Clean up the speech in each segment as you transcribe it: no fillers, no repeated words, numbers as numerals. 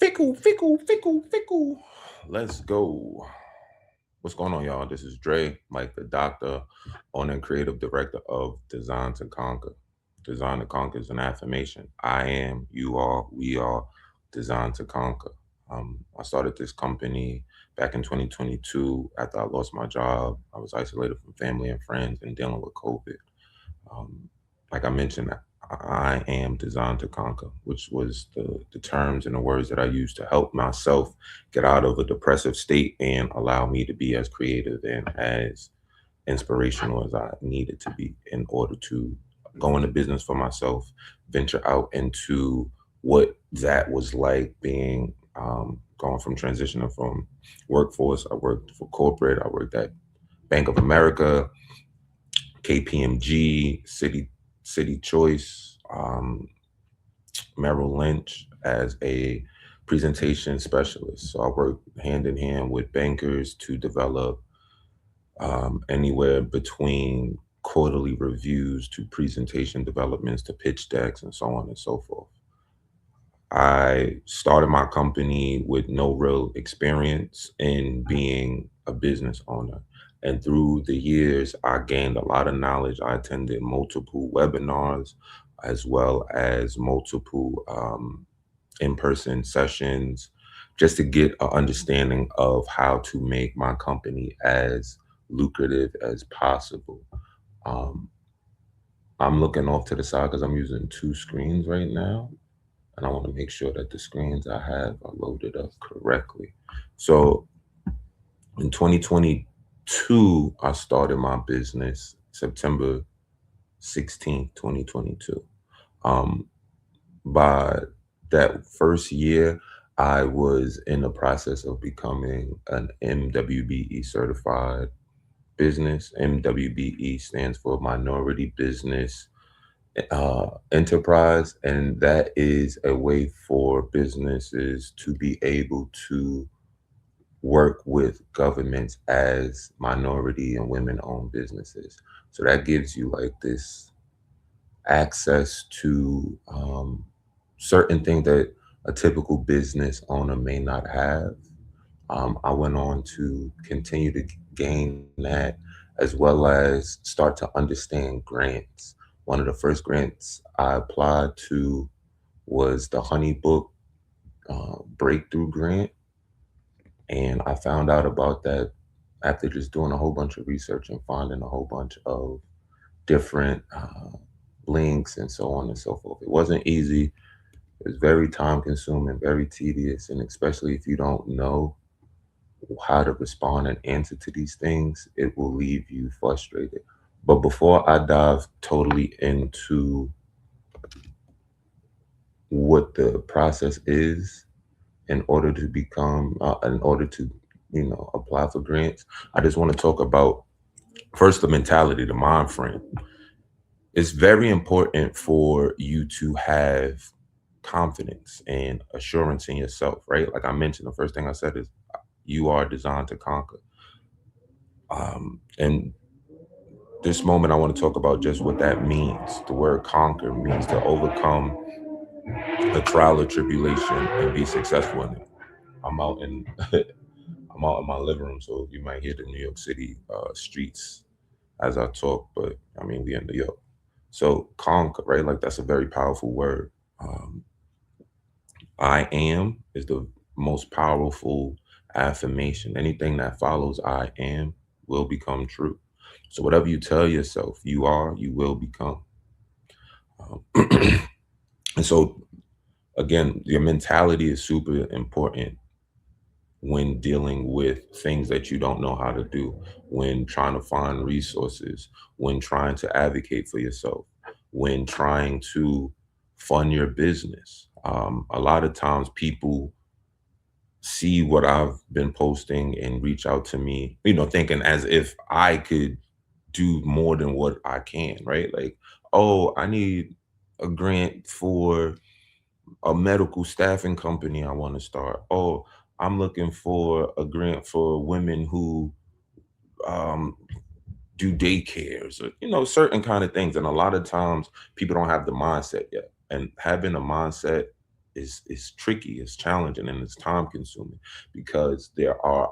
Fickle, fickle, fickle, fickle. Let's go. What's going on, y'all? This is Dre, Mike the Doctor, owner and creative director of Design to Conquer. Design to Conquer is an affirmation. I am, you are, we are designed to conquer. I started this company back in 2022 after I lost my job. I was isolated from family and friends and dealing with COVID. Um, like I mentioned, I am designed to conquer, which was the terms and the words that I used to help myself get out of a depressive state and allow me to be as creative and as inspirational as I needed to be in order to go into business for myself, venture out into what that was like being going from transitioning from workforce. I worked for corporate, I worked at Bank of America, KPMG, City Choice, Merrill Lynch as a presentation specialist. So I work hand in hand with bankers to develop anywhere between quarterly reviews to presentation developments to pitch decks and so on and so forth. I started my company with no real experience in being a business owner. And through the years, I gained a lot of knowledge. I attended multiple webinars as well as multiple in person sessions just to get an understanding of how to make my company as lucrative as possible. Um, I'm looking off to the side because I'm using two screens right now, and I want to make sure that the screens I have are loaded up correctly. So in 2022, I started my business September 16th, 2022. Um, by that first year, I was in the process of becoming an MWBE certified business. MWBE stands for Minority Business Enterprise, and that is a way for businesses to be able to work with governments as minority and women owned businesses. So that gives you like this access to certain things that a typical business owner may not have. I went on to continue to gain that as well as start to understand grants. One of the first grants I applied to was the Honey Book Breakthrough Grant. And I found out about that after just doing a whole bunch of research and finding a whole bunch of different links and so on and so forth. It wasn't easy. It was very time consuming, very tedious, and especially if you don't know how to respond and answer to these things, it will leave you frustrated. But before I dive totally into what the process is in order to, apply for grants, I just want to talk about first the mentality, the mind frame. It's very important for you to have confidence and assurance in yourself, right? Like I mentioned, the first thing I said is you are designed to conquer. And this moment, I want to talk about just what that means. The word conquer means to overcome a trial or tribulation and be successful in it. I'm out in I'm out in my living room, so you might hear the New York City streets as I talk. But I mean, we in New York, so conquer, right? Like that's a very powerful word. Um, I am is the most powerful affirmation. Anything that follows I am will become true. So whatever you tell yourself you are, you will become. Um, and so again, your mentality is super important when dealing with things that you don't know how to do, when trying to find resources, when trying to advocate for yourself, when trying to fund your business. A lot of times people see what I've been posting and reach out to me, thinking as if I could do more than what I can, right? Like, oh, I need a grant for a medical staffing company I want to start. Oh, I'm looking for a grant for women who um, do daycares or, certain kind of things. And a lot of times people don't have the mindset yet. And having a mindset is tricky, it's challenging, and it's time consuming because there are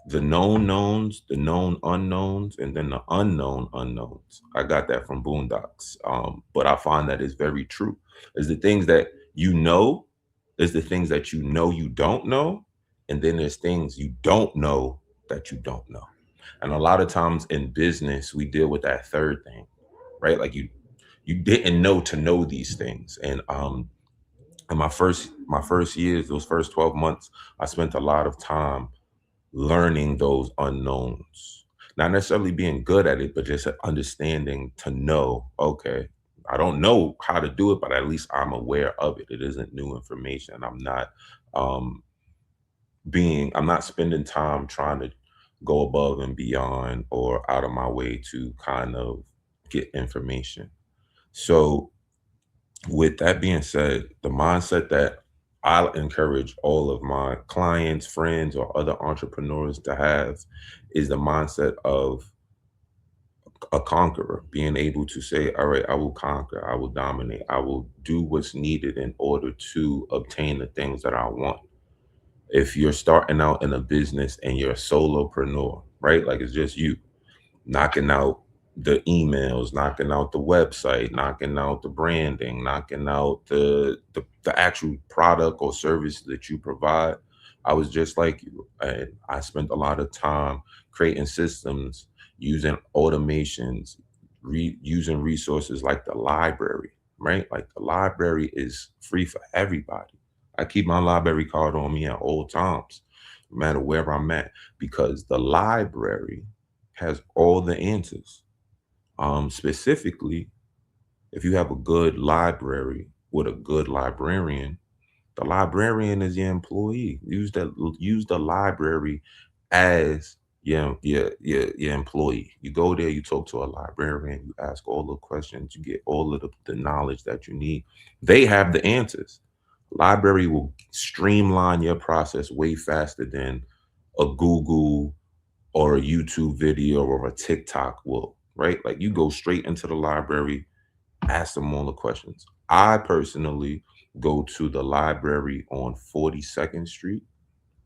the known knowns, the known unknowns, and then the unknown unknowns. I got that from Boondocks. But I find that is very true. Is the things that you know, is the things that you know you don't know, and then there's things you don't know that you don't know. And a lot of times in business, we deal with that third thing, right? Like you didn't know to know these things. And in my first years, those first 12 months, I spent a lot of time learning those unknowns. Not necessarily being good at it, but just understanding to know, okay, I don't know how to do it, but at least I'm aware of it. It isn't new information. Um I'm not spending time trying to go above and beyond or out of my way to kind of get information. So with that being said, the mindset that I encourage all of my clients, friends, or other entrepreneurs to have is the mindset of a conqueror, being able to say, all right, I will conquer, I will dominate, I will do what's needed in order to obtain the things that I want. If you're starting out in a business and you're a solopreneur, right? Like it's just you knocking out the emails, knocking out the website, knocking out the branding, knocking out the actual product or service that you provide. I was just like you, and I spent a lot of time creating systems, using automations, using resources like the library, right? Like the library is free for everybody. I keep my library card on me at all times, no matter where I'm at, because the library has all the answers. Specifically, if you have a good library with a good librarian, the librarian is your employee. Use the library as your employee. You go there, you talk to a librarian, you ask all the questions, you get all of the knowledge that you need. They have the answers. Library will streamline your process way faster than a Google or a YouTube video or a TikTok will, right? Like you go straight into the library, ask them all the questions. I personally go to the library on 42nd Street,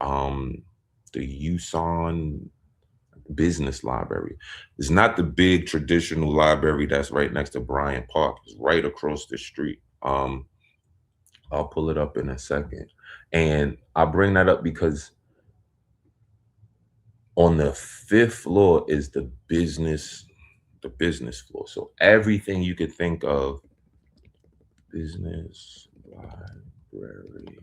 um, the USON Business Library. It's not the big traditional library that's right next to Bryant Park. It's right across the street. I'll pull it up in a second. And I bring that up because on the fifth floor is the business floor. So everything you could think of, business library.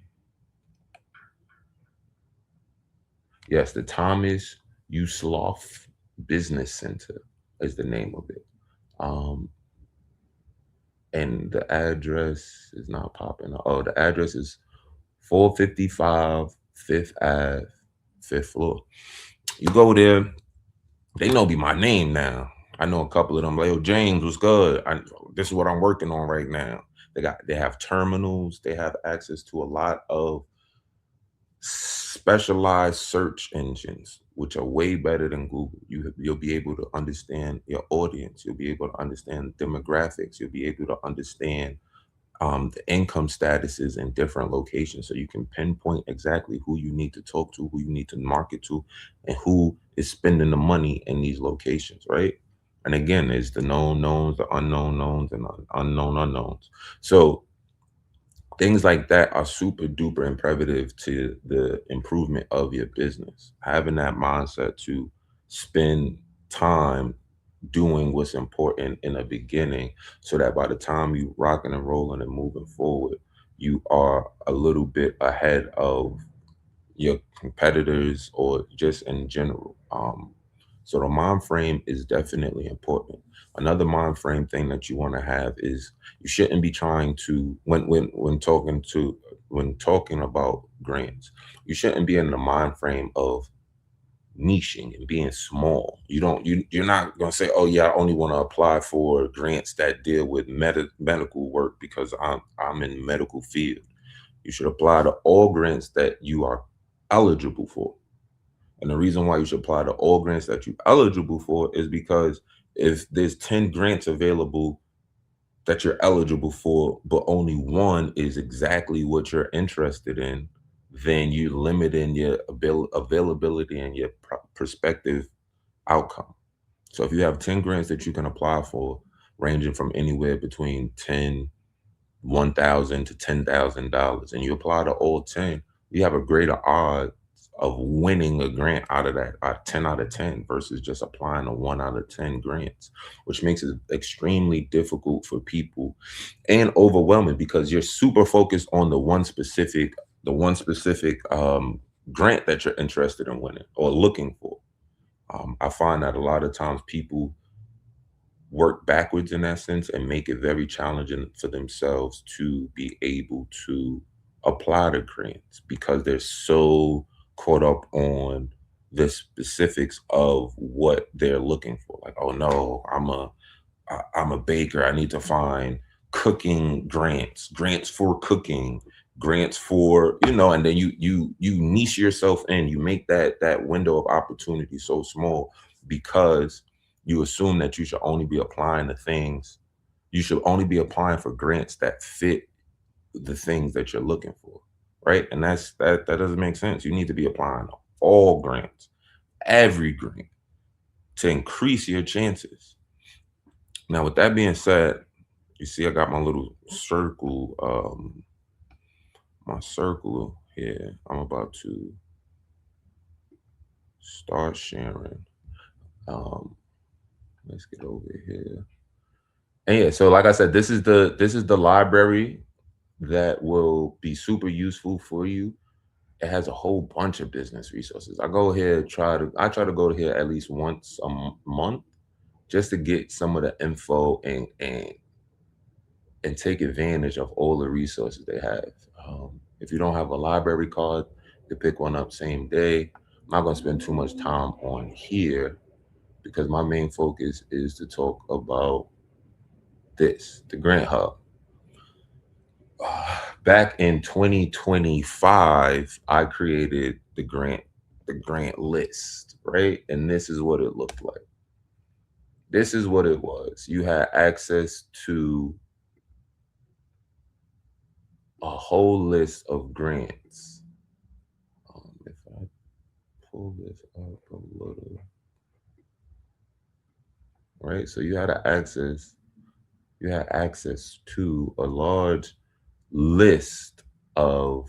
Yes, the Thomas Yoseloff Business Center is the name of it. Um, and the address is not popping up. Oh, the address is 455 Fifth Ave, fifth floor. You go there, they know be my name now. I know a couple of them. Like, yo, James, what's good? This is what I'm working on right now. They have terminals. They have access to a lot of specialized search engines, which are way better than Google. You'll be able to understand your audience. You'll be able to understand demographics. You'll be able to understand the income statuses in different locations, so you can pinpoint exactly who you need to talk to, who you need to market to, and who is spending the money in these locations, right? And again, there's the known knowns, the unknown knowns, and the unknown unknowns. So things like that are super duper imperative to the improvement of your business. Having that mindset to spend time doing what's important in the beginning so that by the time you rocking and rolling and moving forward, you are a little bit ahead of your competitors or just in general. So the mind frame is definitely important. Another mind frame thing that you want to have is you shouldn't be trying to when talking about grants, you shouldn't be in the mind frame of niching and being small. You're not gonna say, oh yeah, I only want to apply for grants that deal with medical work because I'm in the medical field. You should apply to all grants that you are eligible for. And the reason why you should apply to all grants that you're eligible for is because if there's 10 grants available that you're eligible for, but only one is exactly what you're interested in, then you're limiting your availability and your prospective outcome. So if you have 10 grants that you can apply for, ranging from anywhere between 1,000 to $10,000, and you apply to all 10, you have a greater odds of winning a grant out of that 10 out of 10 versus just applying to 1 out of 10 grants, which makes it extremely difficult for people and overwhelming because you're super focused on the one specific grant that you're interested in winning or looking for. I find that a lot of times people work backwards in that sense and make it very challenging for themselves to be able to apply to grants because they're so caught up on the specifics of what they're looking for. Like, oh no, I'm a baker. I need to find cooking grants for cooking, grants for, and then you niche yourself in. You make that window of opportunity so small because you assume that you should only be applying to things. You should only be applying for grants that fit the things that you're looking for, right? And that doesn't make sense. You need to be applying to all grants, every grant, to increase your chances. Now, with that being said, you see, I got my little circle, my circle here. I'm about to start sharing. Um, let's get over here. And yeah, so like I said, this is the library that will be super useful for you. It has a whole bunch of business resources. I try to go here at least once a month just to get some of the info and take advantage of all the resources they have. If you don't have a library card, you pick one up same day. I'm not going to spend too much time on here because my main focus is to talk about the Grant Hub. Back in 2025, I created the grant list, right? And this is what it looked like. This is what it was. You had access to a whole list of grants. If I pull this up a little, right? So you had access to a large list of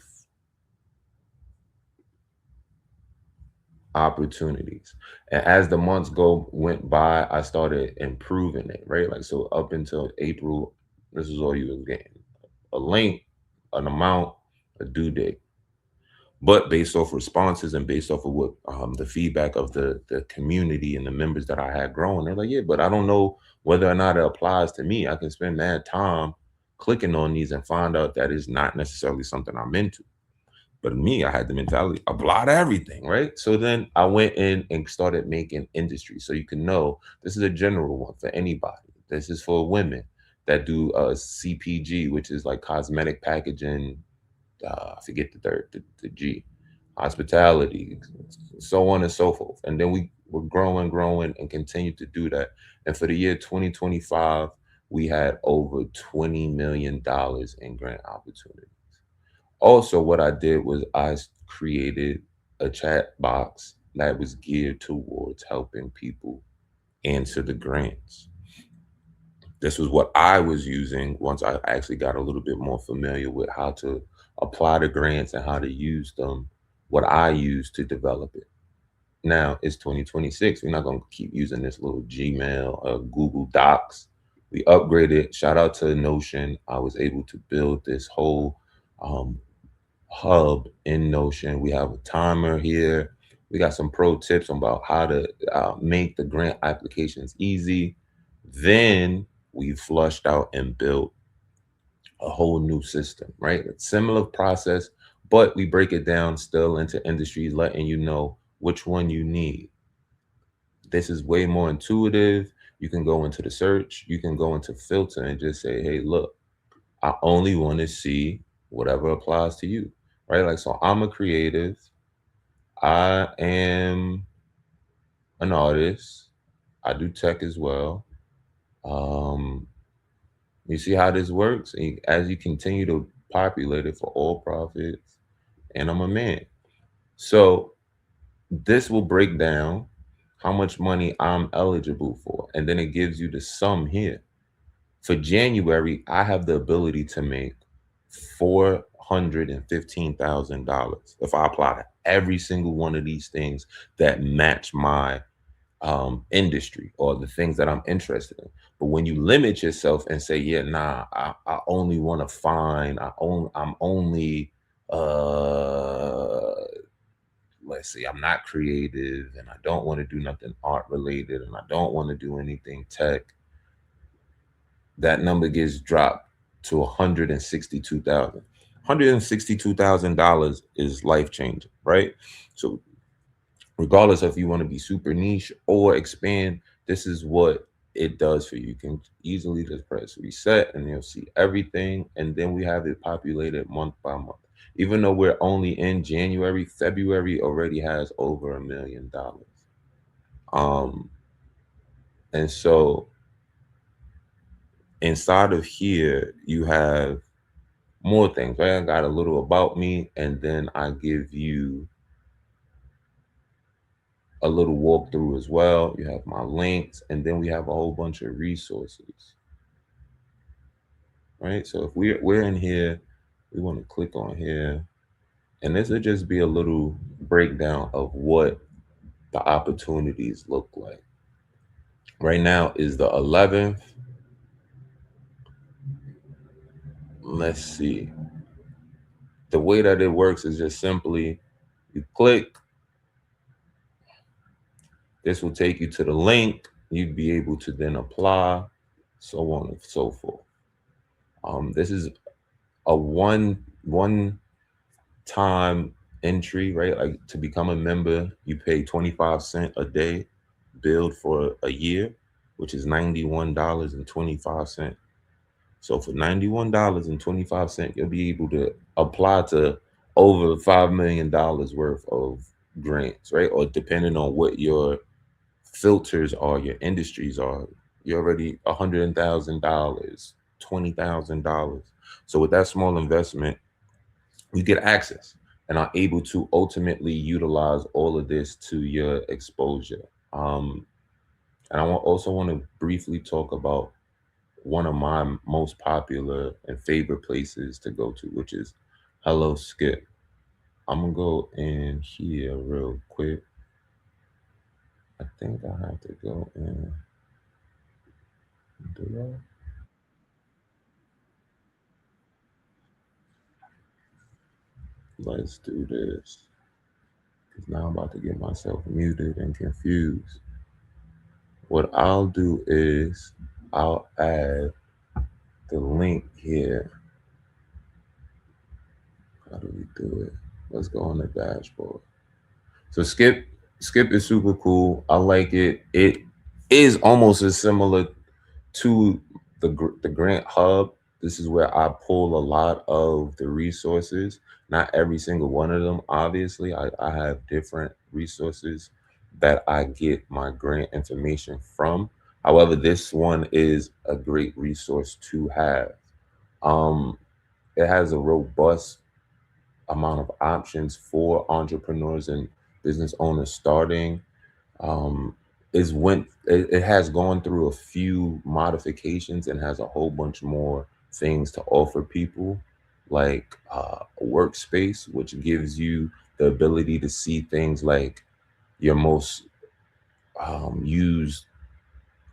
opportunities. And as the months went by, I started improving it, right? Like, so up until April, this is all you was getting: a link, an amount, a due date. But based off responses and based off of what the feedback of the community and the members that I had grown, they're like, yeah, but I don't know whether or not it applies to me. I can spend mad time clicking on these and find out that it's not necessarily something I'm into. But me, I had the mentality, apply to everything, right? So then I went in and started making industry. So you can know this is a general one for anybody. This is for women that do CPG, which is like cosmetic packaging. I forget the G, hospitality, so on and so forth. And then we were growing, and continue to do that. And for the year 2025, we had over $20 million in grant opportunities. Also, what I did was I created a chat box that was geared towards helping people answer the grants. This was what I was using once I actually got a little bit more familiar with how to apply the grants and how to use them, what I used to develop it. Now it's 2026. We're not going to keep using this little Gmail or Google Docs. We upgraded. Shout out to Notion. I was able to build this whole um, hub in Notion. We have a timer here. We got some pro tips about how to make the grant applications easy. Then we flushed out and built a whole new system, right? A similar process, but we break it down still into industries, letting you know which one you need. This is way more intuitive. You can go into the search, you can go into filter and just say, hey, look, I only want to see whatever applies to you, right? Like, so I'm a creative. I am an artist. I do tech as well. Um, You see how this works? And as you continue to populate it for all profits, and I'm a man. So this will break down how much money I'm eligible for. And then it gives you the sum here. For January, I have the ability to make $415,000 if I apply to every single one of these things that match my industry or the things that I'm interested in. But when you limit yourself and say, yeah, nah, I only want to find, I'm only uh let's see, I'm not creative and I don't want to do nothing art related and I don't want to do anything tech, that number gets dropped to 162,000. $162,000 is life changing, right? So regardless if you want to be super niche or expand, this is what it does for you. You can easily just press reset and you'll see everything. And then we have it populated month by month. Even though we're only in January, February already has over $1 million. Um, and so inside of here, you have more things, right? I got a little about me, and then I give you a little walkthrough as well. You have my links, and then we have a whole bunch of resources, right? So if we're in here, we want to click on here, and this will just be a little breakdown of what the opportunities look like. Right now is the 11th. Let's see. The way that it works is just simply you click, this will take you to the link. You'd be able to then apply, so on and so forth. This is a one time entry, right? Like to become a member, you pay 25 cents a day, billed for a year, which is $91.25. So for $91.25, you'll be able to apply to over $5 million worth of grants, right? Or depending on what your filters are, your industries are, you're already $100,000, $20,000. So with that small investment, you get access and are able to ultimately utilize all of this to your exposure. And also want to briefly talk about one of my most popular and favorite places to go to, which is Hello Skip. I'm gonna go in here real quick. I think I have to go in. Do I? Let's do this. Because now I'm about to get myself muted and confused. What I'll do is I'll add the link here. How do we do it? Let's go on the dashboard. So Skip is super cool. I like it. It is almost as similar to the Grant Hub. This is where I pull a lot of the resources. Not every single one of them, obviously. I have different resources that I get my grant information from. However, this one is a great resource to have. Um, it has a robust amount of options for entrepreneurs and business owners starting. Um, it has gone through a few modifications and has a whole bunch more things to offer people, like a workspace, which gives you the ability to see things like your most used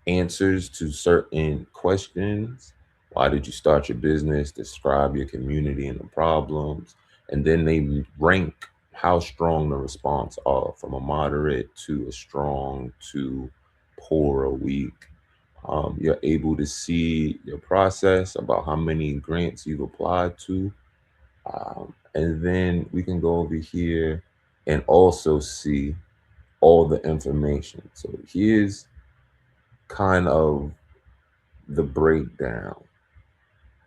answers to certain questions. Why did you start your business? Describe your community and the problems. And then they rank how strong the response are, from a moderate to a strong to poor or weak. You're able to see your process about how many grants you've applied to. And then we can go over here and also see all the information. So here's kind of the breakdown: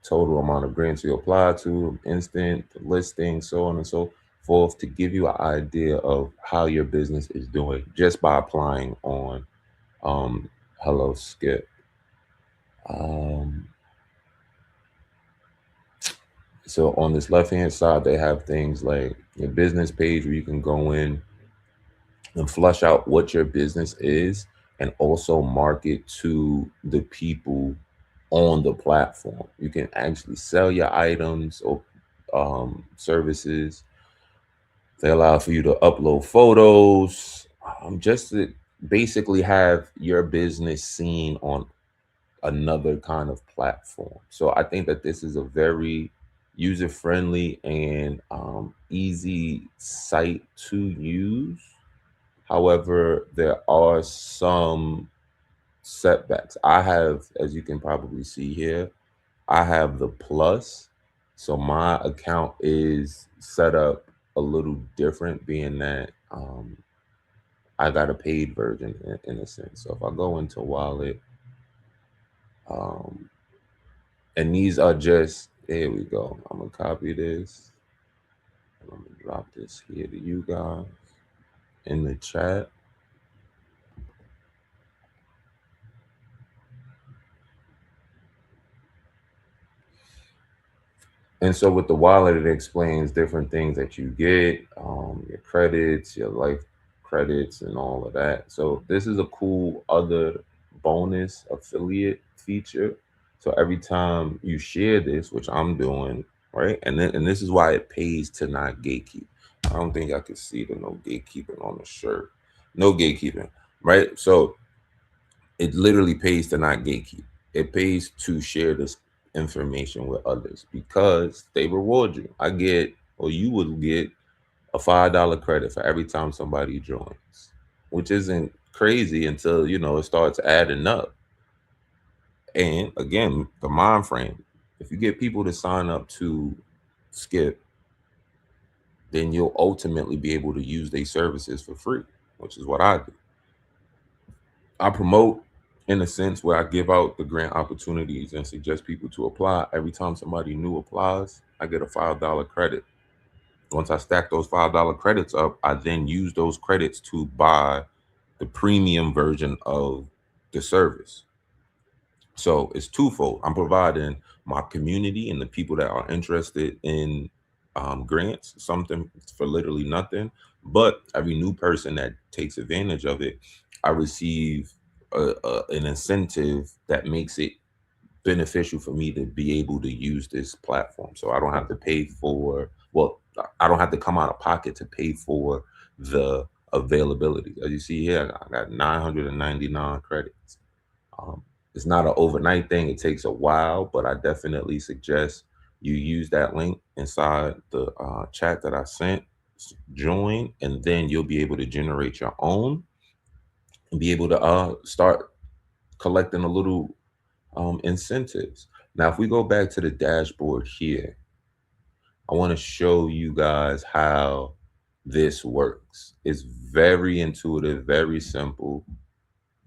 total amount of grants you apply to, instant listing, so on and so forth, to give you an idea of how your business is doing just by applying on Hello Skip. Um, So on this left hand side, they have things like your business page where you can go in and flush out what your business is and also market to the people on the platform. You can actually sell your items or services. They allow for you to upload photos, just to basically have your business seen on another kind of platform. So I think that this is a very user friendly and easy site to use. However, there are some setbacks. I have, as you can probably see here, I have the plus. So my account is set up a little different, being that I got a paid version in a sense. So if I go into wallet, um, and these are just, here we go. I'm gonna copy this. And I'm gonna drop this here to you guys in the chat. And so with the wallet, it explains different things that you get, your credits, your life credits, and all of that. So this is a cool other bonus affiliate feature. So every time you share this, which I'm doing, right, and this is why it pays to not gatekeep. I don't think I could see the no gatekeeping on the shirt. No gatekeeping, right? So it literally pays to not gatekeep. It pays to share this information with others because they reward you. I get, or you would get, a $5 credit for every time somebody joins, which isn't crazy until it starts adding up. And again, the mind frame. If you get people to sign up to Skip, then you'll ultimately be able to use their services for free, which is what I do. I promote in a sense where I give out the grant opportunities and suggest people to apply. Every time somebody new applies, I get a $5 credit. Once I stack those $5 credits up, I then use those credits to buy the premium version of the service. So it's twofold. I'm providing my community and the people that are interested in grants something for literally nothing. But every new person that takes advantage of it, I receive an incentive that makes it beneficial for me to be able to use this platform. So I don't have to pay for, well, I don't have to come out of pocket to pay for the availability. As you see here, I got 999 credits. Um, it's not an overnight thing. It takes a while, but I definitely suggest you use that link inside the chat that I sent. Join, and then you'll be able to generate your own and be able to start collecting a little incentives. Now, if we go back to the dashboard here, I want to show you guys how this works. It's very intuitive, very simple.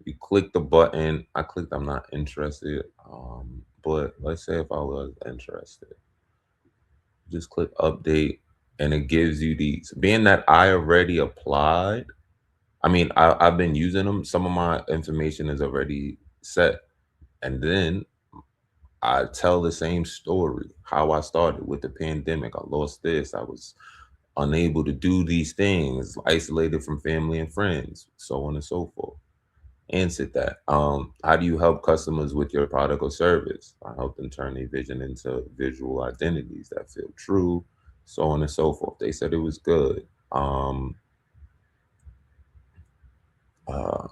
You click the button. I clicked I'm not interested. But let's say if I was interested, just click update and it gives you these. Being that I already applied, I mean, I've been using them. Some of my information is already set. And then I tell the same story, how I started with the pandemic. I lost this. I was unable to do these things, isolated from family and friends, so on and so forth. Answered that. How do you help customers with your product or service? I help them turn their vision into visual identities that feel true, so on and so forth. They said it was good. Uh,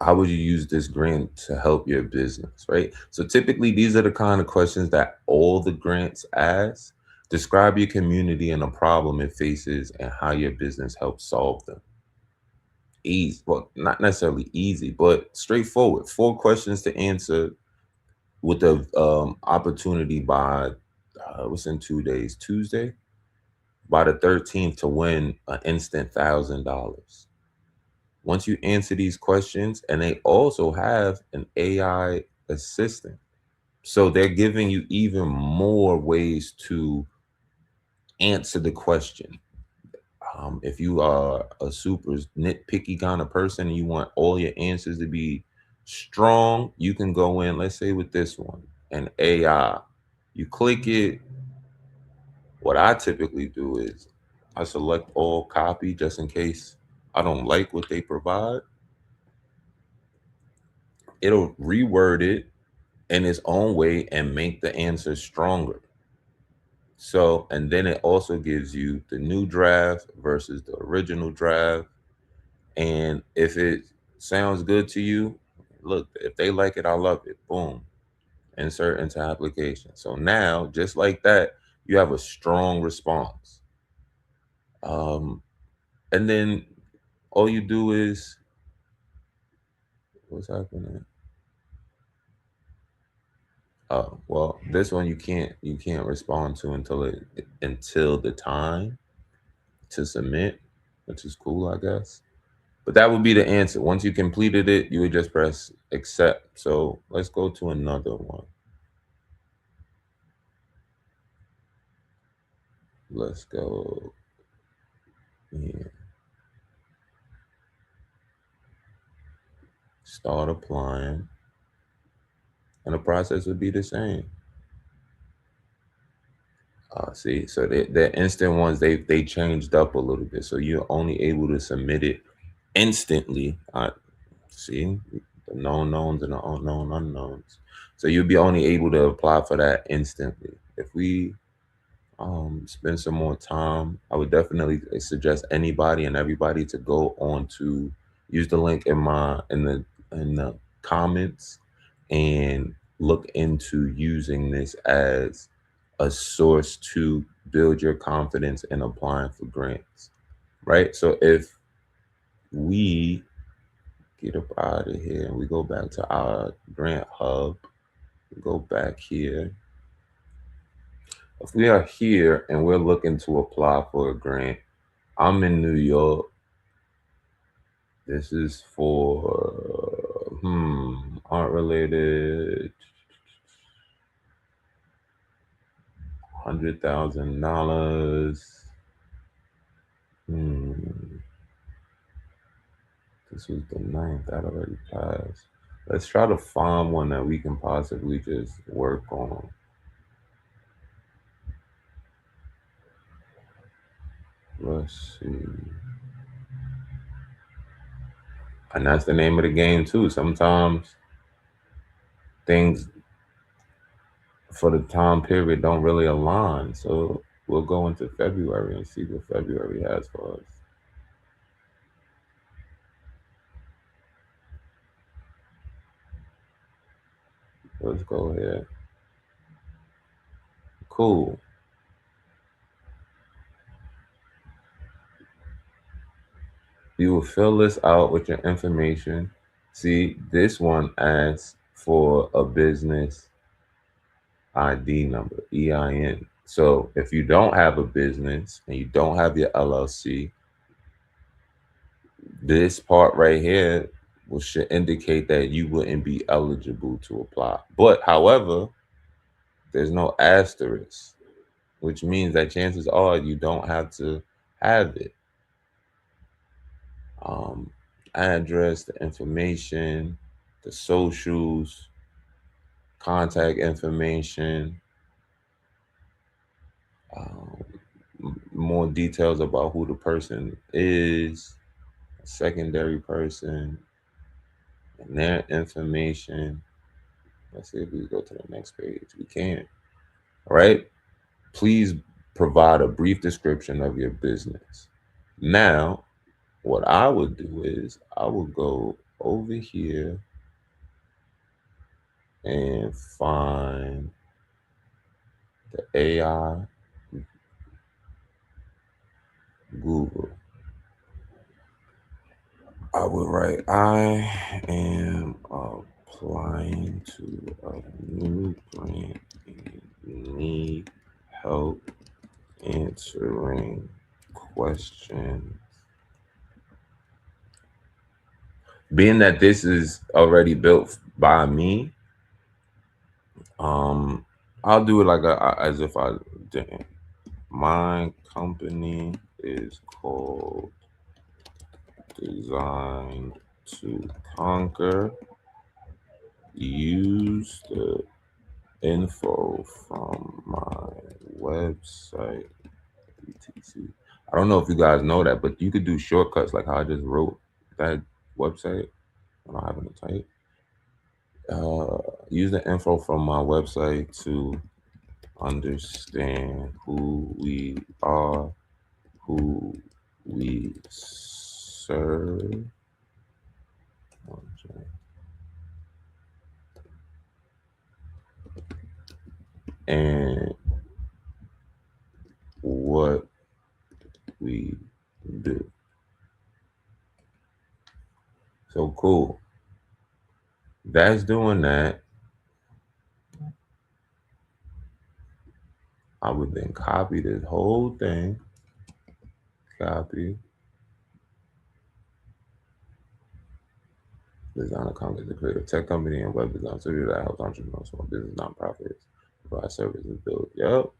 how would you use this grant to help your business, right? So typically these are the kind of questions that all the grants ask. Describe your community and a problem it faces and how your business helps solve them. Easy, well, not necessarily easy, but straightforward. 4 questions to answer with the opportunity by what's in 2 days, Tuesday, by the 13th to win an instant $1,000. Once you answer these questions, and they also have an AI assistant. So they're giving you even more ways to answer the question. If you are a super nitpicky kind of person and you want all your answers to be strong, you can go in, let's say with this one, and AI. You click it, What I typically do is I select all copy just in case I don't like what they provide. It'll reword it in its own way and make the answer stronger. So, and then it also gives you the new draft versus the original draft. And if it sounds good to you, look, if they like it, I love it. Boom, insert into application. So now, just like that, you have a strong response. Um, and then all you do is what's happening? Oh, well, this one you can't respond to until the time to submit, which is cool, I guess. But that would be the answer. Once you completed it, you would just press accept. So let's go to another one. Let's go here. Start applying. And the process would be the same. See, so the instant ones they changed up a little bit. So you're only able to submit it instantly. See the known knowns and the unknown unknowns. So you'll be only able to apply for that instantly. If we spend some more time, I would definitely suggest anybody and everybody to go on to use the link in the comments and look into using this as a source to build your confidence in applying for grants, right? So if we get up out of here and we go back to our grant hub, we go back here. If we are here and we're looking to apply for a grant, I'm in New York. This is for art related, $100,000. This was the ninth. That already passed. Let's try to find one that we can possibly just work on. Let's see. And that's the name of the game too. Sometimes things for the time period don't really align. So we'll go into February and see what February has for us. Let's go ahead. Cool. You will fill this out with your information. See, this one asks for a business ID number, EIN. So if you don't have a business and you don't have your LLC, this part right here should indicate that you wouldn't be eligible to apply. But however, there's no asterisk, which means that chances are you don't have to have it. Um, Address, the information, the socials, contact information, more details about who the person is, a secondary person, and their information. Let's see if we go to the next page. We can. All right. Please provide a brief description of your business. Now, what I would do is I would go over here and find the AI Google. I would write, I am applying to a new grant and need help answering questions. Being that this is already built by me, I'll do it like as if I didn't. My company is called Design to Conquer. Use the info from my website BTC. I don't know if you guys know that, but you could do shortcuts like how I just wrote that website. I don't have to type. Use the info from my website to understand who we are, who we serve, and what we do. So cool. That's doing that. I would then copy this whole thing. Copy. Design a company to create a tech company and web design studio that helps entrepreneurs, small business, nonprofits, provide services, build. Yup.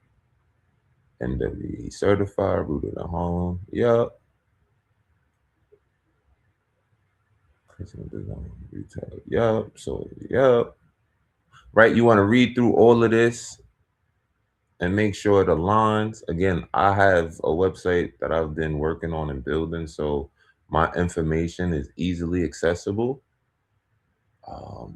NWBE certified, rooted in home. Yup. Personal design, retail. Yup. So, yup. Right. You want to read through all of this and make sure it aligns. Again, I have a website that I've been working on and building, so my information is easily accessible. How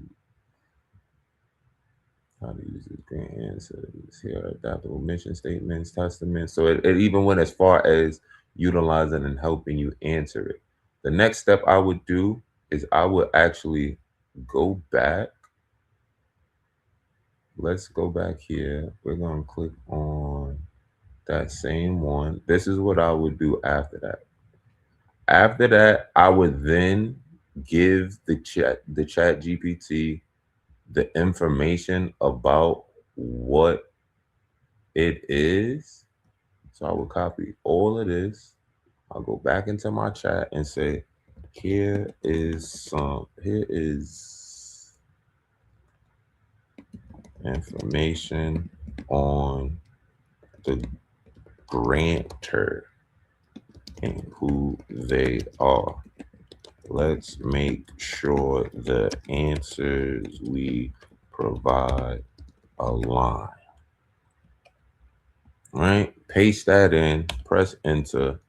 to use these grant answers here, adaptable mission statements, testaments. So it even went as far as utilizing and helping you answer it. The next step I would do is I would actually go back. Let's go back here. We're going to click on that same one. This is what I would do after that. After that, I would then give the chat GPT the information about what it is. So I will copy all of this. I'll go back into my chat and say, here is information on the grantor and who they are. Let's make sure the answers we provide align. Right? Paste that in, press enter.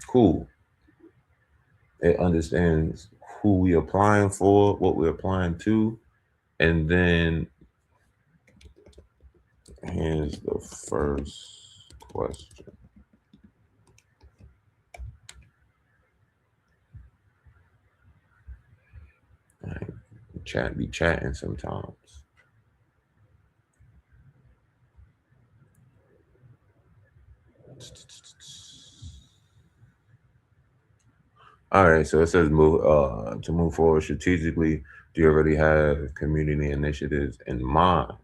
Cool. It understands who we applying for, what we're applying to, and then here's the first question. Right. Chat be chatting sometimes. All right, so it says to move forward strategically. Do you already have community initiatives in mind?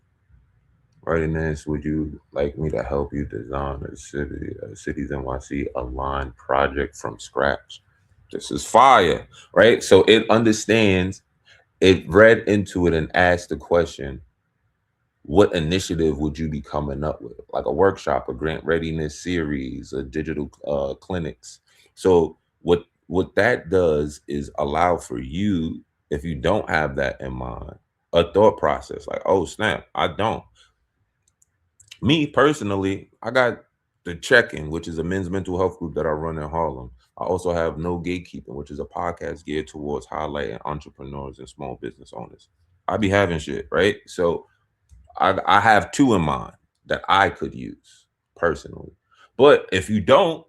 Readiness, would you like me to help you design a city's NYC aligned project from scratch? This is fire, right? So it understands, it read into it and asked the question, what initiative would you be coming up with? Like a workshop, a grant readiness series, a digital clinics. So what that does is allow for you, if you don't have that in mind, a thought process like, oh snap, I don't. Me personally, I got the Check-In, which is a men's mental health group that I run in Harlem. I also have No Gatekeeping, which is a podcast geared towards highlighting entrepreneurs and small business owners. I be having shit, right? So I have two in mind that I could use personally. But if you don't,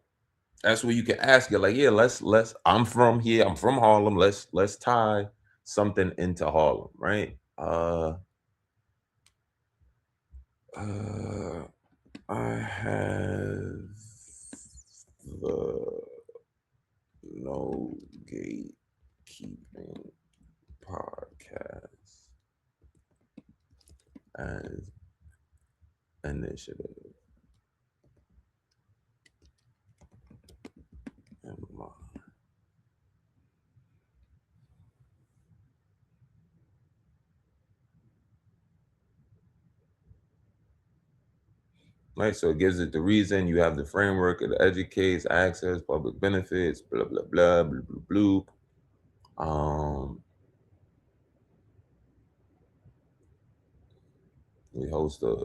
that's where you can ask it. Like, yeah, let's. I'm from here. I'm from Harlem. Let's tie something into Harlem, right? I have the No Gatekeeping podcast as initiative in mind. Right, so it gives it the reason. You have the framework, it educates, access, public benefits, blah blah blah, blah blah blah. We host a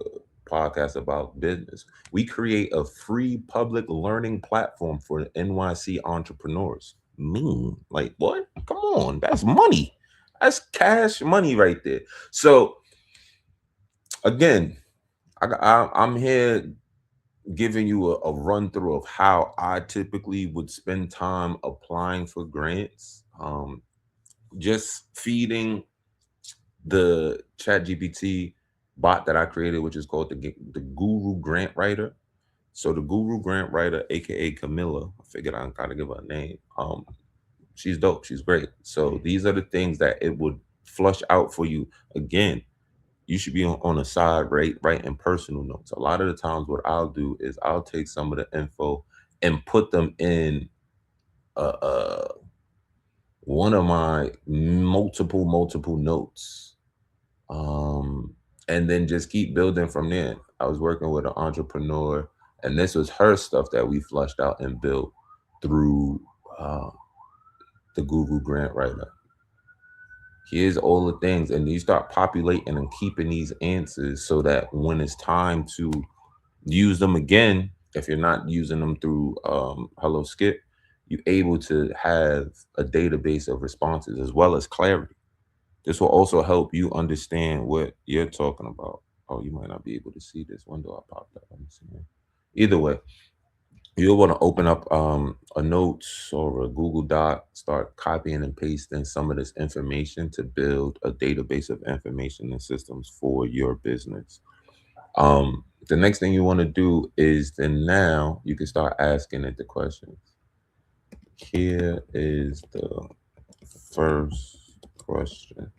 podcast about business. We create a free public learning platform for NYC entrepreneurs. Mean, like what? Come on, that's money. That's cash money right there. So again, I'm here giving you a run through of how I typically would spend time applying for grants. Just feeding the chat GPT bot that I created, which is called the Guru Grant Writer. So the Guru Grant Writer, aka Camilla, I figured I gotta give her a name. She's dope, she's great. So these are the things that it would flush out for you. Again, you should be on a side, right? Writing personal notes. A lot of the times what I'll do is I'll take some of the info and put them in uh one of my multiple notes, um and then just keep building from there. I was working with an entrepreneur, and this was her stuff that we flushed out and built through uh the Google Grant Writer. Here's all the things, and you start populating and keeping these answers so that when it's time to use them again, if you're not using them through Hello Skip, you're able to have a database of responses as well as clarity. This will also help you understand what you're talking about. Oh, you might not be able to see this window I popped up. Let me see. Either way, you'll want to open up a notes or a Google Doc, start copying and pasting some of this information to build a database of information and systems for your business. The next thing you want to do is then now you can start asking it the questions. Here is the first question.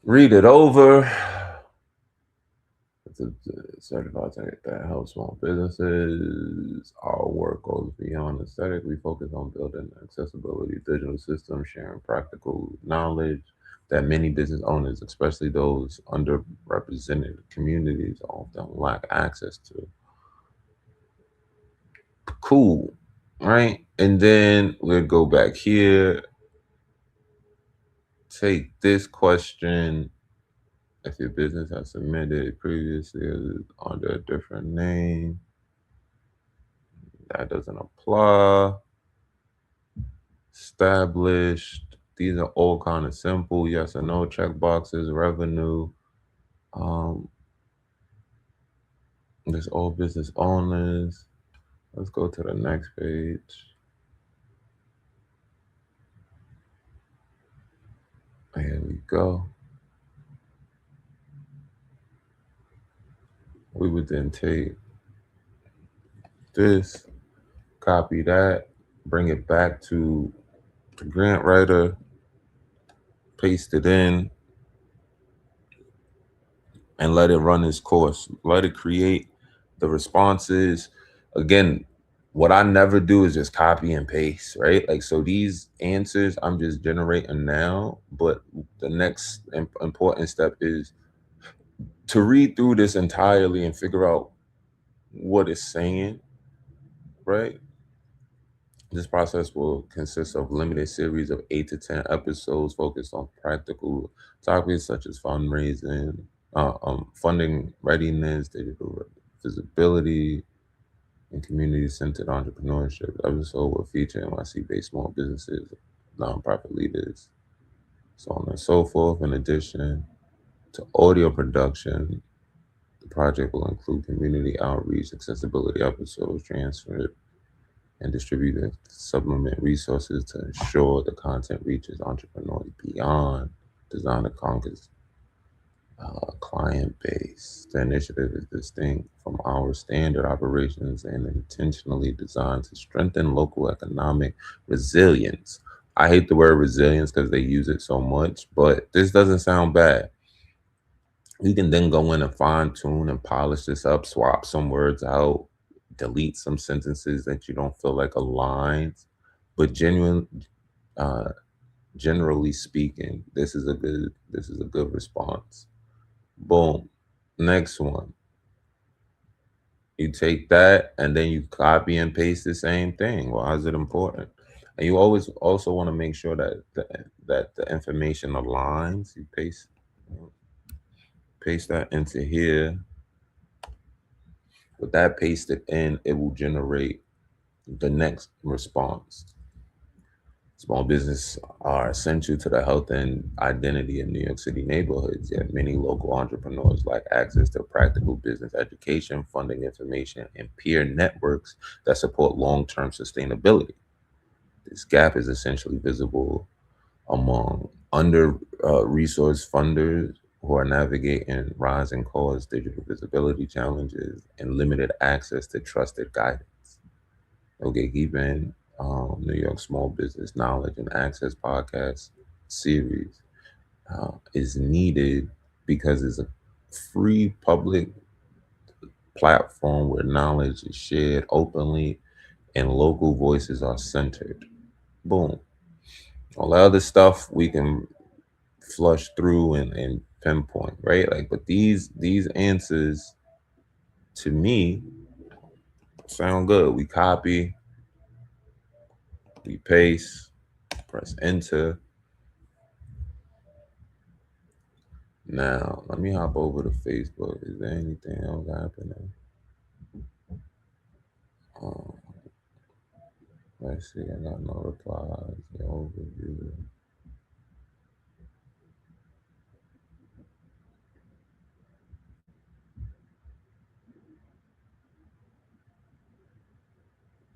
Read it over. It's a certified tech that helps small businesses. Our work goes beyond aesthetic. We focus on building accessibility, digital systems, sharing practical knowledge that many business owners, especially those underrepresented communities, often lack access to. Cool, right? And then we'll go back here, take this question. If your business has submitted previously under a different name, that doesn't apply. Established. These are all kind of simple yes or no check boxes. Revenue. Um, there's all business owners. Let's go to the next page. Here we go. We would then take this, copy that, bring it back to the grant writer, paste it in, and let it run its course. Let it create the responses. Again, what I never do is just copy and paste, right? Like, so these answers I'm just generating now, but the next important step is to read through this entirely and figure out what it's saying, right? This process will consist of limited series of 8 to 10 episodes focused on practical topics such as fundraising, funding readiness, digital visibility, and community-centered entrepreneurship. The episode will feature NYC-based small businesses, nonprofit leaders, so on and so forth. In addition to audio production, the project will include community outreach, accessibility episodes, transfer and distribute supplement resources to ensure the content reaches entrepreneurs beyond design to conquer's client base. The initiative is distinct from our standard operations and intentionally designed to strengthen local economic resilience. I hate the word resilience because they use it so much, but this doesn't sound bad. You can then go in and fine tune and polish this up, swap some words out, delete some sentences that you don't feel like aligns. But uh, generally speaking, this is a good response. Boom. Next one. You take that and then you copy and paste the same thing. Why is it important? And you always also want to make sure that that the information aligns. You paste that into here. With that pasted in, it will generate the next response. Small business are essential to the health and identity in New York City neighborhoods, yet many local entrepreneurs lack access to practical business education, funding information, and peer networks that support long-term sustainability. This gap is essentially visible among under resourced funders who are navigating rising costs, digital visibility challenges, and limited access to trusted guidance. Okay, keeping New York Small Business Knowledge and Access podcast series is needed because it's a free public platform where knowledge is shared openly and local voices are centered. Boom. All the other stuff we can flush through and pinpoint, right? Like, but these answers to me sound good. We copy, we paste, press enter. Now, let me hop over to Facebook. Is there anything else happening? Um, let's see. I got no replies. The overview.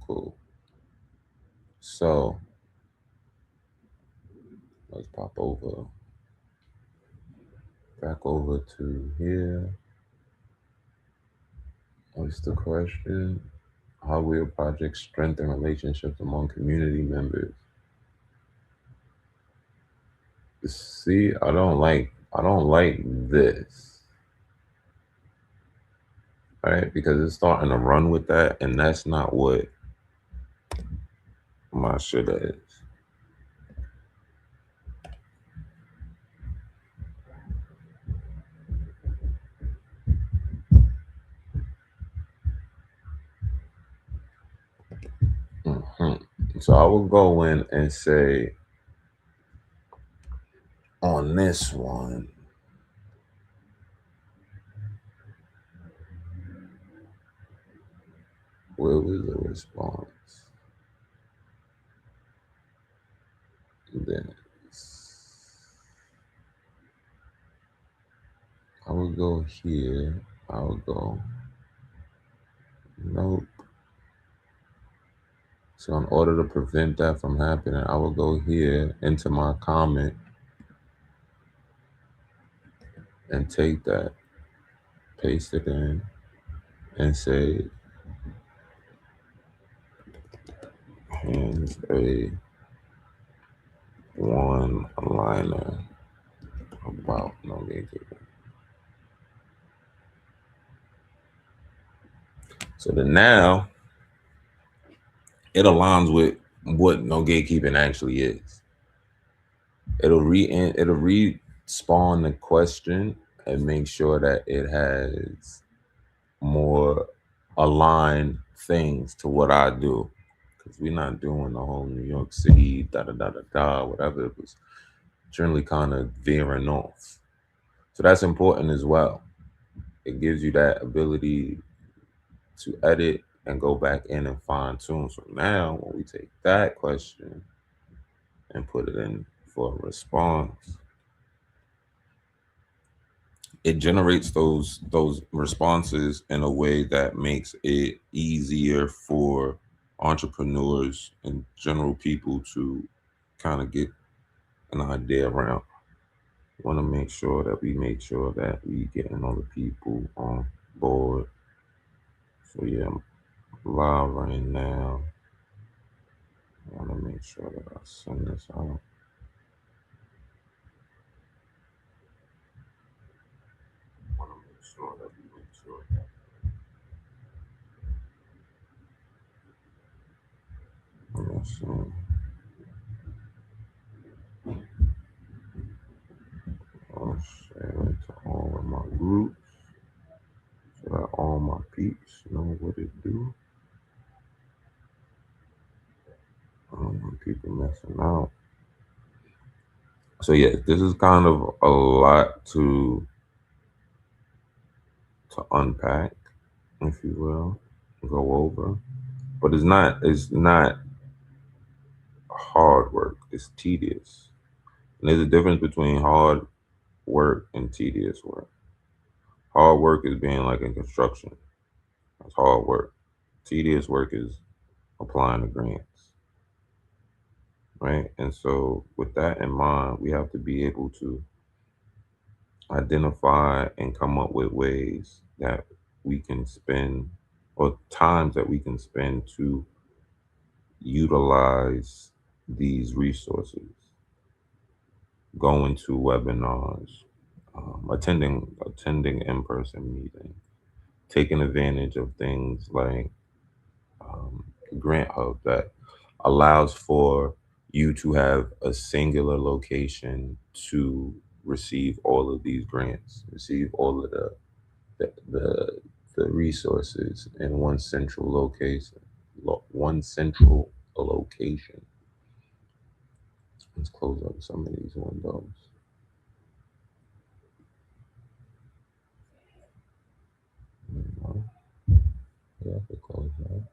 Cool. So let's pop over back over to here. What's the question? How will projects strengthen relationships among community members? See, I don't like this, right? Because it's starting to run with that, and that's not what my shit is. hmm So I will go in and say on this one, where was the response? Then I will go here. I will go. Nope. So in order to prevent that from happening, I will go here into my comment and take that, paste it in, and say, here's a one liner about no gatekeeping. So then now it aligns with what no gatekeeping actually is. It'll respawn the question and make sure that it has more aligned things to what I do. Because we're not doing the whole New York City, da da da da da, whatever. It was generally kind of veering off. So that's important as well. It gives you that ability to edit and go back in and fine tune. So now when we take that question and put it in for a response, it generates those responses in a way that makes it easier for entrepreneurs and general people to kind of get an idea around. Want to make sure that we getting all the people on board. So yeah, I'm live right now. I want to make sure that I send this out. I want to make sure that we make sure that. Let's see. I'll share it to all of my groups so that all my peeps know what it do. People messing out. So yeah, this is kind of a lot to unpack, if you will, go over. But it's not hard work. It's tedious. And there's a difference between hard work and tedious work. Hard work is being like in construction. That's hard work. Tedious work is applying the grants, right? And so, with that in mind, we have to be able to identify and come up with ways that we can spend, or times that we can spend to utilize these resources, going to webinars, attending in-person meetings, taking advantage of things like Grant Hub that allows for you to have a singular location to receive all of these grants, receive all of the the, the resources in one central location. One central location. Let's close up some of these windows. Yeah, I could close that.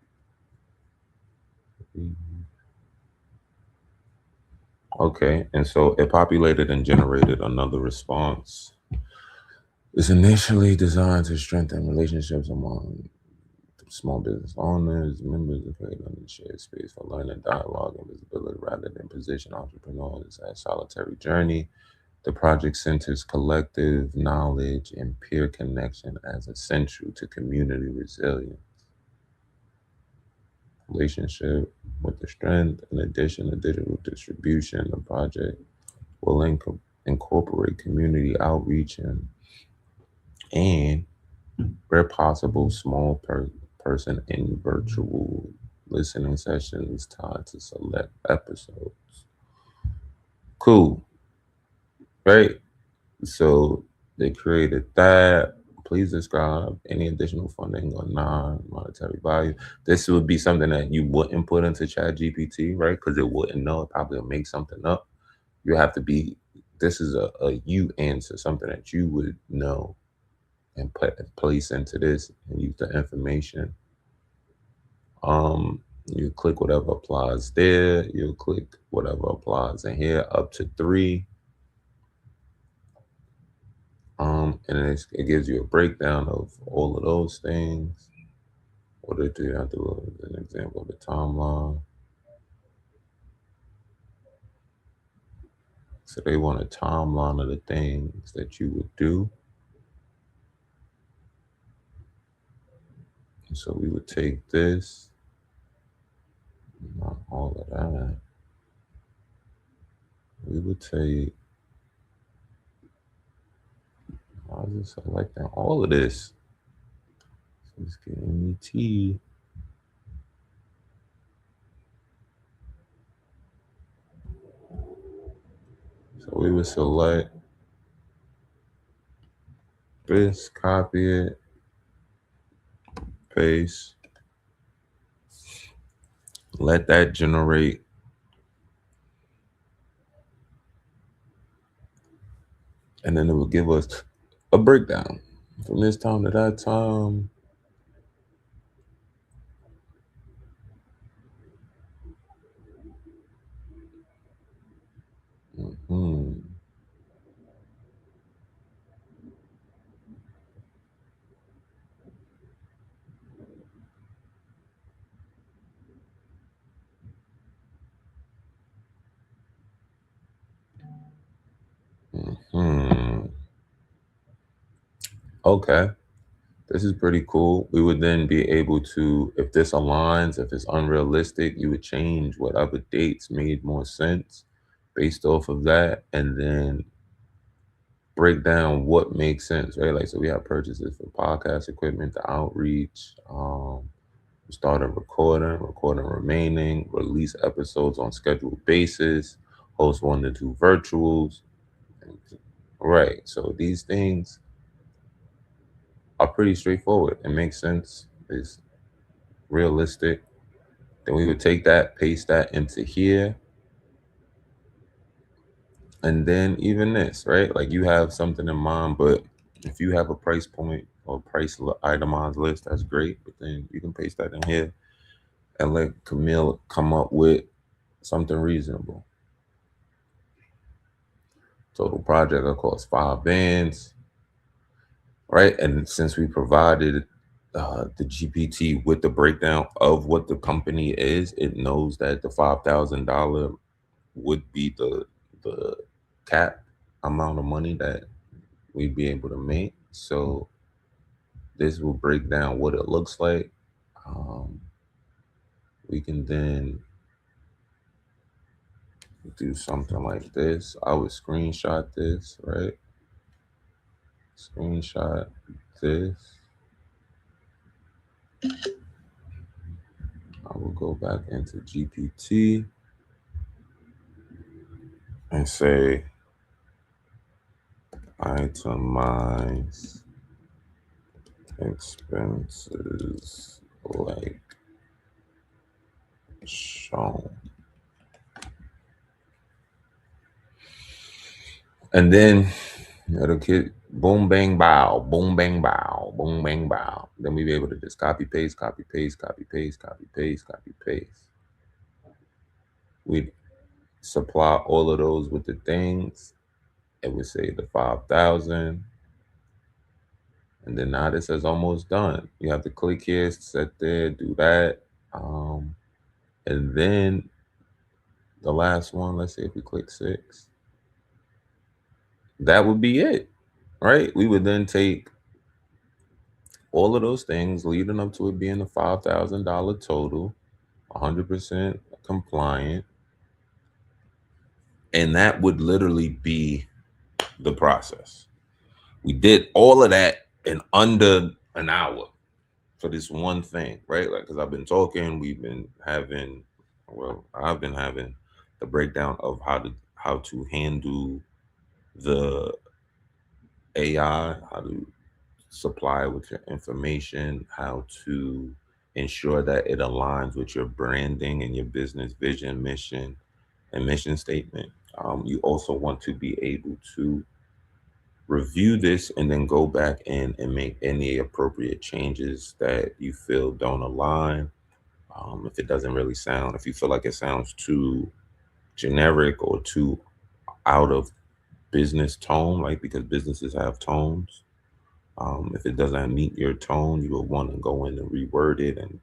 Okay, and so it populated and generated another response. It's initially designed to strengthen relationships among small business owners, members of create a shared space for learning, dialogue, and visibility rather than position entrepreneurs as solitary journey. The project centers collective knowledge and peer connection as essential to community resilience. Relationship with the strength. In addition to digital distribution, the project will incorporate community outreach and where possible, small person in virtual listening sessions tied to select episodes. Cool, right? So they created that. Please describe any additional funding or non-monetary value. This would be something that you wouldn't put into Chat GPT, right? Because it wouldn't know. It probably will make something up. You have to be. This is a you answer, something that you would know and put place into this and use the information. You click whatever applies there. You click whatever applies in here up to 3. And it gives you a breakdown of all of those things. What do you have to look at an example of the timeline? So they want a timeline of the things that you would do. And so we would take this, not all of that. We would take, I was just selecting all of this. So it's giving me T. So we would select this, copy it, paste, let that generate. And then it will give us a breakdown from this time to that time. Mm-hmm. Mm-hmm. Okay. This is pretty cool. We would then be able to, if this aligns, if it's unrealistic, you would change whatever dates made more sense based off of that, and then break down what makes sense, right? Like, so we have purchases for podcast equipment, the outreach, started recording remaining, release episodes on scheduled basis, host 1 to 2 virtuals. Right. So these things are pretty straightforward. It makes sense. is realistic. Then we would take that, paste that into here. And then even this, right? Like you have something in mind, but if you have a price point or itemized list, that's great. But then you can paste that in here and let Camille come up with something reasonable. Total project will cost 5 bands, right? And since we provided the GPT with the breakdown of what the company is, it knows that the $5,000 would be the cap amount of money that we'd be able to make. So this will break down what it looks like. Um, we can then do something like this. I would screenshot this, right? Screenshot this. I will go back into GPT and say itemize expenses like shown. And then it'll get boom, bang, bow, boom, bang, bow, boom, bang, bow. Then we'll be able to just copy, paste, copy, paste, copy, paste, copy, paste, copy, paste. We'd supply all of those with the things. It would say the 5,000. And then now this is almost done. You have to click here, set there, do that. And then the last one, let's say if we click 6, that would be it, right? We would then take all of those things leading up to it being the $5,000 total, 100% compliant. And that would literally be the process. We did all of that in under an hour for this one thing, right? Like, because I've been talking, I've been having the breakdown of how to handle the AI, how to supply with your information, how to ensure that it aligns with your branding and your business vision, mission, and mission statement. You also want to be able to review this and then go back in and make any appropriate changes that you feel don't align. If it doesn't really sound, if you feel like it sounds too generic or too out of business tone, like because businesses have tones. If it doesn't meet your tone, you will want to go in and reword it and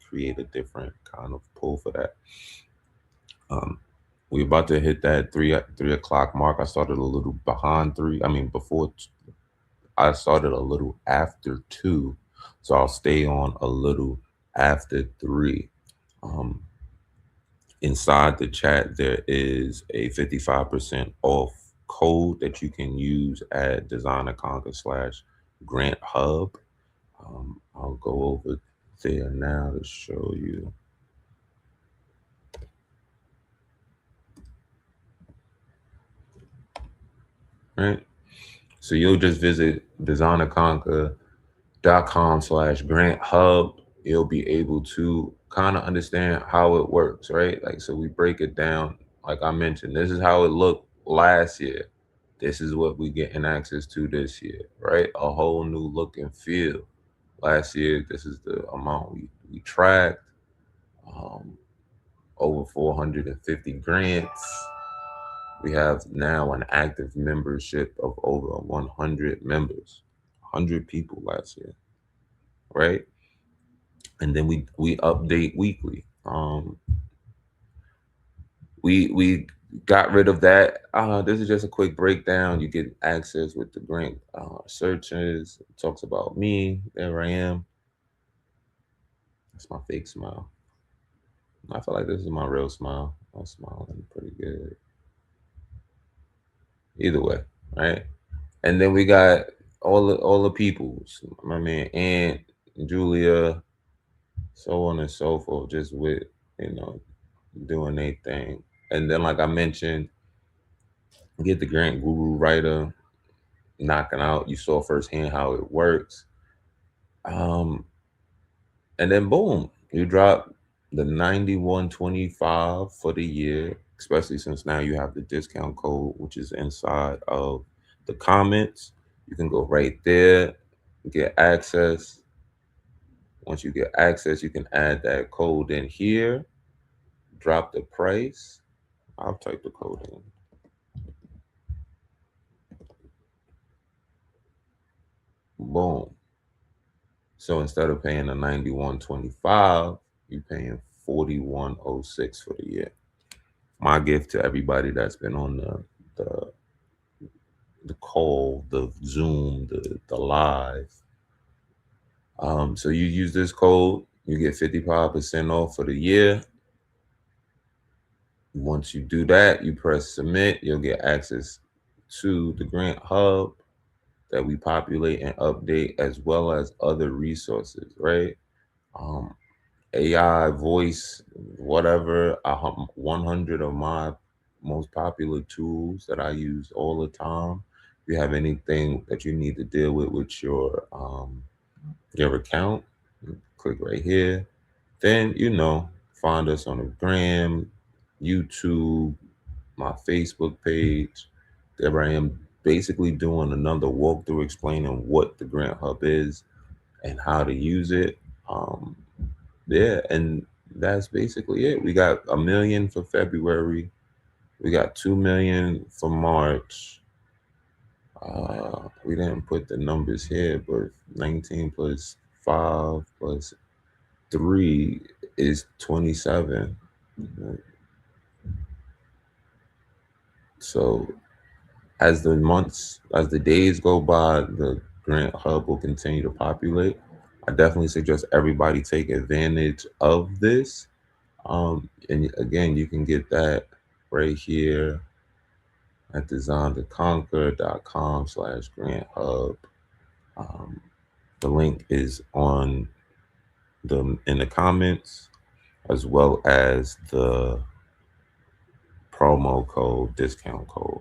create a different kind of pull for that. We're about to hit that 3 o'clock mark. I started a little behind 3. I mean, I started a little after 2, so I'll stay on a little after 3. Um, Inside the chat, there is a 55% off code that you can use at Designer Conquer / Grant Hub. I'll go over there now to show you. Right. So you'll just visit designerconquer.com / Grant Hub. You'll be able to kind of understand how it works, right? Like, so we break it down. Like I mentioned, this is how it looked last year. This is what we getting access to this year, right? A whole new look and feel. Last year, this is the amount we tracked. Um, over 450 grants. We have now an active membership of over 100 members, 100 people last year, right? And then we update weekly. We got rid of that. This is just a quick breakdown. You get access with the grant searches. It talks about me. There I am. That's my fake smile. I feel like this is my real smile. I'm smiling pretty good. Either way, right? And then we got all the peoples. My man Aunt, Julia, so on and so forth, just with doing their thing. And then, like I mentioned, get the Grant Guru writer knocking out. You saw firsthand how it works. And then boom, you drop the 91.25 for the year, especially since now you have the discount code, which is inside of the comments. You can go right there, get access. Once you get access, you can add that code in here, drop the price. I'll type the code in. Boom. So instead of paying a 91.25, you're paying 41.06 for the year. My gift to everybody that's been on the call, the Zoom, the live. So you use this code, you get 55% off for the year. Once you do that, you press submit, you'll get access to the Grant Hub that we populate and update, as well as other resources, right? Um, AI, voice, whatever, 100 of my most popular tools that I use all the time. If you have anything that you need to deal with your account, click right here. Then, find us on the gram, YouTube, my Facebook page. There I am, basically doing another walkthrough explaining what the Grant Hub is and how to use it. Um, yeah, and that's basically it. We got 1 million for February. We got 2 million for March. We didn't put the numbers here, but 19 plus 5 plus 3 is 27. So as the days go by, the Grant Hub will continue to populate. I definitely suggest everybody take advantage of this. And again, you can get that right here at designtoconquer.com/Grant Hub. Um, the link is on in the comments, as well as the promo code, discount code.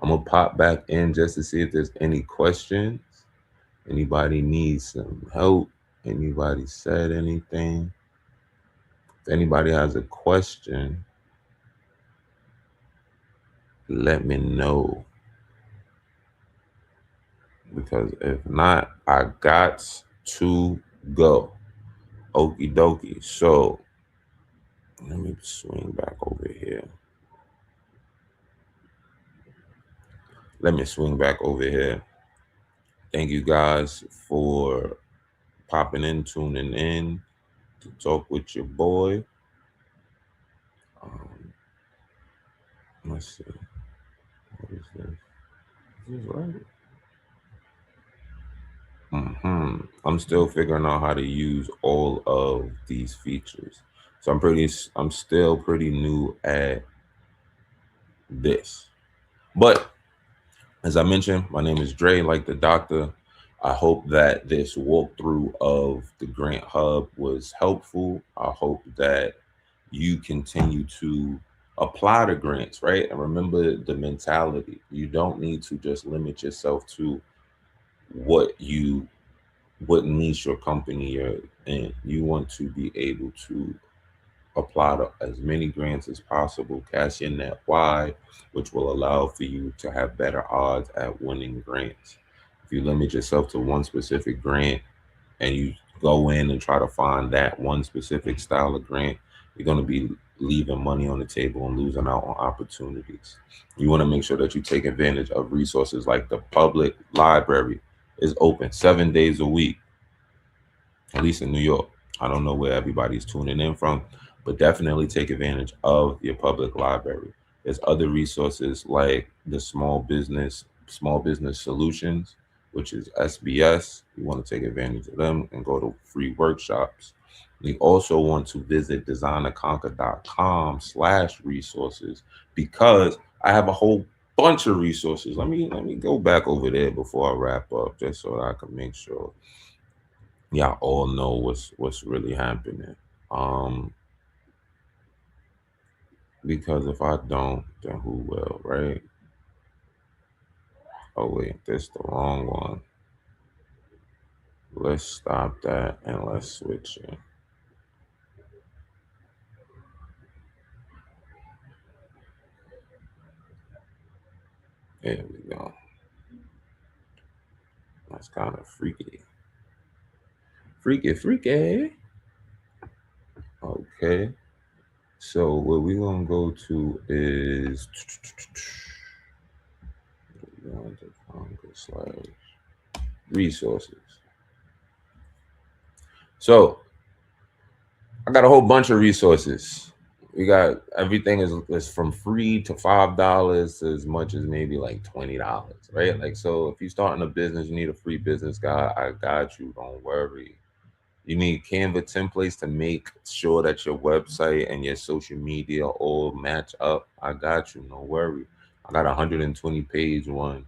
I'm gonna pop back in just to see if there's any questions. Anybody needs some help? Anybody said anything? If anybody has a question, let me know. Because if not, I got to go. Okie dokie. So let me swing back over here. Thank you guys for popping in, tuning in to talk with your boy. Um, let's see. What is this? Is this right? I'm still figuring out how to use all of these features. So I'm still pretty new at this. But as I mentioned, my name is Dre, like the doctor. I hope that this walkthrough of the Grant Hub was helpful. I hope that you continue to apply the grants, right? And remember the mentality. You don't need to just limit yourself to what niche your company you're in. You want to be able to apply to as many grants as possible, cash in that why, which will allow for you to have better odds at winning grants. If you limit yourself to one specific grant and you go in and try to find that one specific style of grant, you're going to be leaving money on the table and losing out on opportunities. You want to make sure that you take advantage of resources like the public library is open 7 days a week, at least in New York. I don't know where everybody's tuning in from, but definitely take advantage of your public library. There's other resources like the Small Business Solutions, which is SBS. You want to take advantage of them and go to free workshops. We also want to visit designtoconquer.com/resources, because I have a whole bunch of resources. Let me go back over there before I wrap up, just so I can make sure y'all all know what's really happening. Um, because if I don't, then who will, right? Oh wait, this the wrong one. Let's stop that and let's switch it. There we go. That's kind of freaky. Freaky, freaky. Okay. So what we're gonna go to is resources. So I got a whole bunch of resources. We got everything is from free to $5 to as much as maybe like $20, right? Like, so if you're starting a business, you need a free business guide. I got you. Don't worry. You need Canva templates to make sure that your website and your social media all match up. I got you. No worry. I got a 120 page one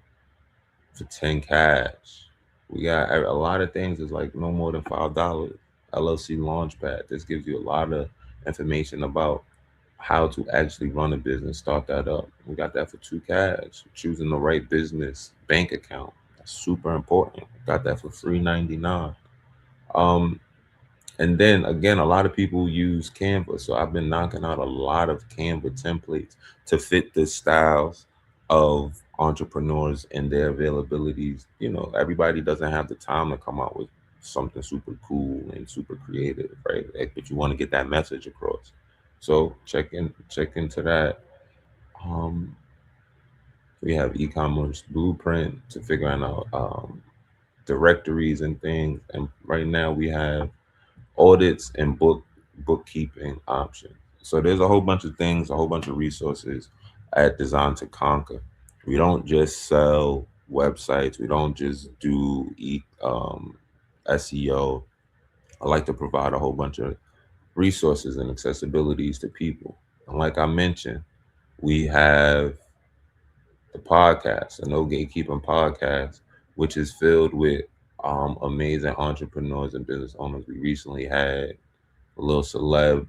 for 10 cash. We got a lot of things is like no more than $5. LLC Launchpad. This gives you a lot of information about how to actually run a business, start that up. We got that for 2 cash. Choosing the right business bank account. That's super important. Got that for $3.99. Um, and then again, a lot of people use Canva. So I've been knocking out a lot of Canva templates to fit the styles of entrepreneurs and their availabilities. You know, everybody doesn't have the time to come out with something super cool and super creative, right? Like, but you want to get that message across. So check into that. Um, we have e-commerce blueprint to figuring out directories and things. And right now we have audits and bookkeeping options. So there's a whole bunch of things, a whole bunch of resources at Design to Conquer. We don't just sell websites. We don't just do SEO. I like to provide a whole bunch of resources and accessibilities to people. And like I mentioned, we have the podcast, the No Gatekeeping podcast, which is filled with amazing entrepreneurs and business owners. We recently had a little celeb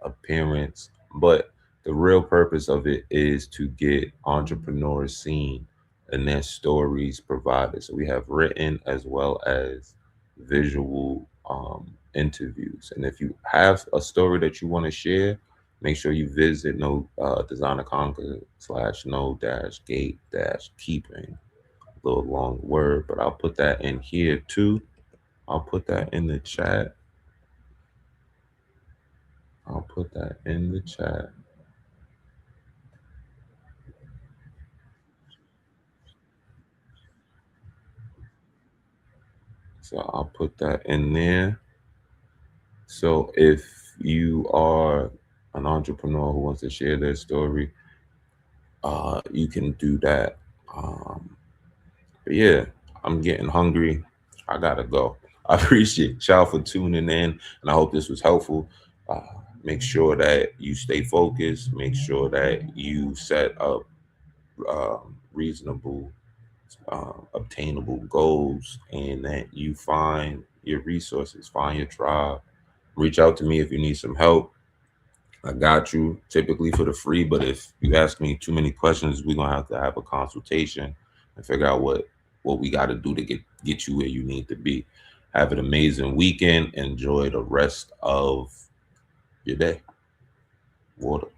appearance, but the real purpose of it is to get entrepreneurs seen and their stories provided. So we have written as well as visual interviews. And if you have a story that you want to share, make sure you visit no designer conquer slash no dash gate dash keeping. A little long word, but I'll put that in here too. I'll put that in the chat. I'll put that in the chat. So I'll put that in there. So if you are an entrepreneur who wants to share their story, you can do that. But yeah, I'm getting hungry. I gotta go. I appreciate y'all for tuning in, and I hope this was helpful. Uh, Make sure that you stay focused. Make sure that you set up reasonable obtainable goals, and that you find your resources, find your tribe. Reach out to me if you need some help. I got you, typically for the free, but if you ask me too many questions, we're gonna have to have a consultation and figure out what we got to do to get you where you need to be. Have an amazing weekend. Enjoy the rest of your day. Water.